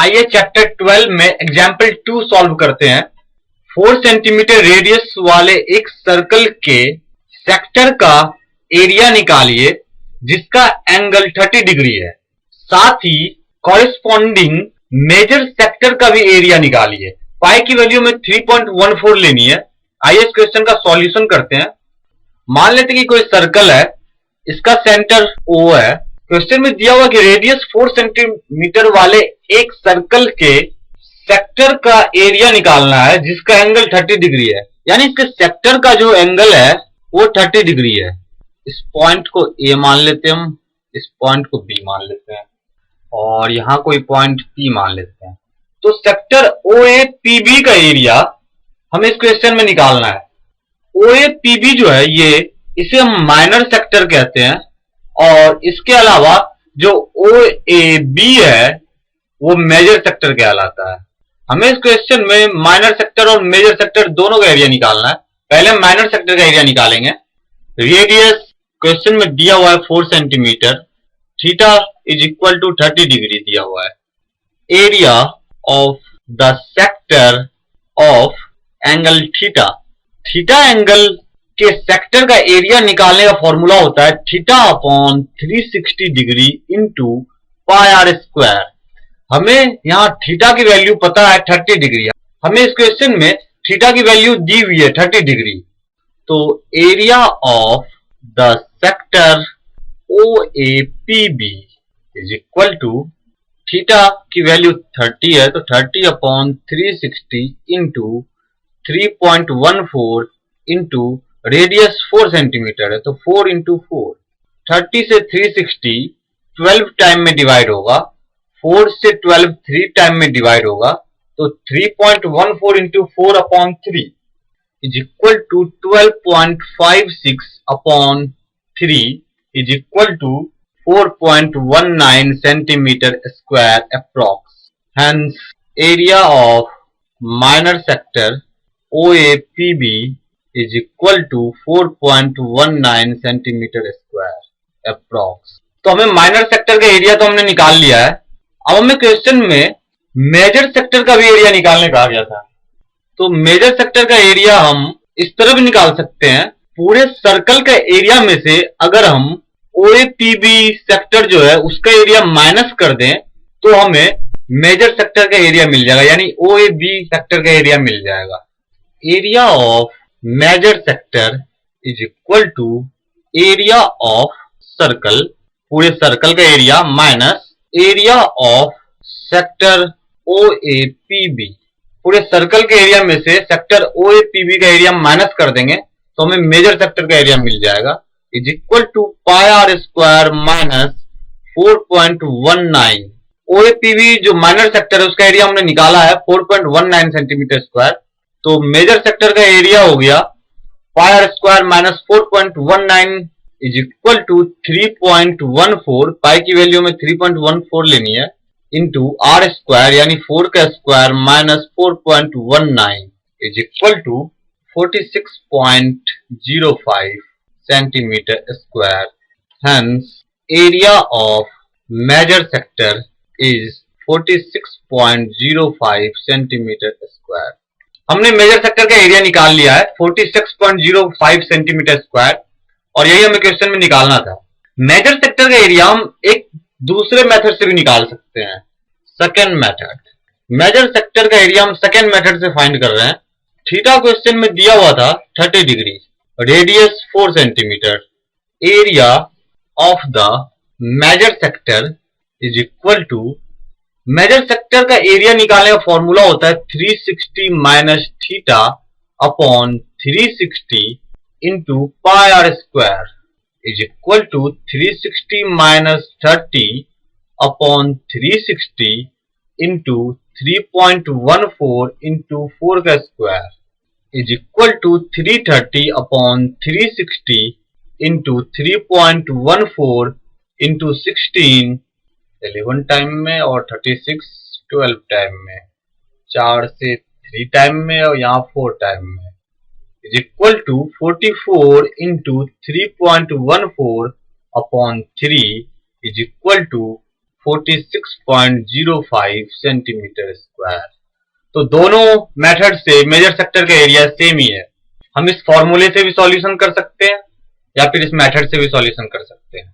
आइए चैप्टर 12 में example 2 solve करते हैं। 4 सेंटीमीटर रेडियस वाले एक सर्कल के सेक्टर का एरिया निकालिए जिसका एंगल 30 डिग्री है। साथ ही कॉरेस्पॉन्डिंग मेजर सेक्टर का भी एरिया निकालिए। पाई की वैल्यू में 3.14 लेनी है। आइए इस क्वेश्चन का सॉल्यूशन करते हैं। मान लेते हैं कि कोई सर्कल है, इसका सेंटर O है। क्वेश्चन में दिया हुआ कि रेडियस 4 सेंटीमीटर वाले एक सर्कल के सेक्टर का एरिया निकालना है जिसका एंगल 30 डिग्री है, यानी इसके सेक्टर का जो एंगल है वो 30 डिग्री है। इस पॉइंट को A मान लेते हैं हम, इस पॉइंट को B मान लेते हैं और यहां कोई पॉइंट P मान लेते हैं। तो सेक्टर OAPB का एरिया हमें इस क्वेश्चन में निकालना है। OAPB जो है ये, इसे हम माइनर सेक्टर कहते हैं और इसके अलावा जो OAB है वो मेजर सेक्टर कहलाता है। हमें इस क्वेश्चन में माइनर सेक्टर और मेजर सेक्टर दोनों का एरिया निकालना है। पहले हम माइनर सेक्टर का एरिया निकालेंगे। रेडियस क्वेश्चन में दिया हुआ है 4 centimetre, theta is equal to 30 degree दिया हुआ है। Area of the sector of angle theta, theta angle के सेक्टर का एरिया निकालने का फॉर्मूला होता है theta upon 360 degree into pi are square. हमें यहाँ थीटा की वैल्यू पता है 30 डिग्री। हमें इस क्वेश्चन में थीटा की वैल्यू दी हुई है 30 डिग्री। तो area of the sector OAPB is equal to, theta की वैल्यू 30 है तो 30 upon 360 into 3.14 into radius 4 centimetre है तो 4 इंटू 4। 30 से 360 12 टाइम में डिवाइड होगा, 4 से 12 3 टाइम में डिवाइड होगा तो 3.14 into 4 upon 3 is equal to 12.56 upon 3 is equal to 4.19 centimetre square approx. Hence area of minor sector OAPB is equal to 4.19 centimetre square approx. तो हमें माइनर सेक्टर का एरिया तो हमने निकाल लिया है। अब हमें क्वेश्चन में मेजर सेक्टर का भी एरिया निकालने कहा गया था। तो मेजर सेक्टर का एरिया हम इस तरह भी निकाल सकते हैं। पूरे सर्कल का एरिया में से अगर हम OAPB सेक्टर जो है उसका एरिया माइनस कर दें तो हमें मेजर सेक्टर का एरिया मिल जाएगा, यानी OAB सेक्टर का एरिया मिल जाएगा। Area of major sector is equal to area of circle, पूरे सर्कल का area minus area of sector OAPB। पूरे सर्कल के एरिया में से सेक्टर OAPB का एरिया माइनस कर देंगे तो हमें मेजर सेक्टर का एरिया मिल जाएगा, is equal to pi are square minus 4.19। OAPB जो माइनर सेक्टर है उसका एरिया हमने निकाला है 4.19 सेंटीमीटर स्क्वायर। तो मेजर सेक्टर का एरिया हो गया pi are square minus 4.19 is equal to 3.14। Pi की वैल्यू में 3.14 लेनी है इंटू आर स्क्वायर यानी 4 का square minus 4.19 is equal to 46.05 centimetre square. Hence area of major sector is 46.05 centimetre square. हमने मेजर सेक्टर का एरिया निकाल लिया है 46.05 सेंटीमीटर स्क्वायर और यही हमें क्वेश्चन में निकालना था। मेजर सेक्टर का एरिया हम एक दूसरे मेथड से भी निकाल सकते हैं, सेकेंड मेथड। मेजर सेक्टर का एरिया हम सेकेंड मेथड से फाइंड कर रहे हैं। थीटा क्वेश्चन में दिया हुआ था 30 degree, radius 4 centimetre, area of the major sector is equal to, major sector का एरिया निकालने का फॉर्मूला होता है 360 minus theta upon 360 into pi are square is equal to 360 minus 30 upon 360 into 3.14 into 4 का square is equal to 330 upon 360 into 3.14 into 16 11 time में और 36 12 time में, 4 से 3 टाइम में और यहाँ 4 टाइम में, is equal to 44 into 3.14 upon 3 is equal to 46.05 centimetre square. तो दोनों मेथड से मेजर सेक्टर का एरिया सेम ही है। हम इस फॉर्मूले से भी सॉल्यूशन कर सकते हैं या फिर इस मेथड से भी सॉल्यूशन कर सकते हैं।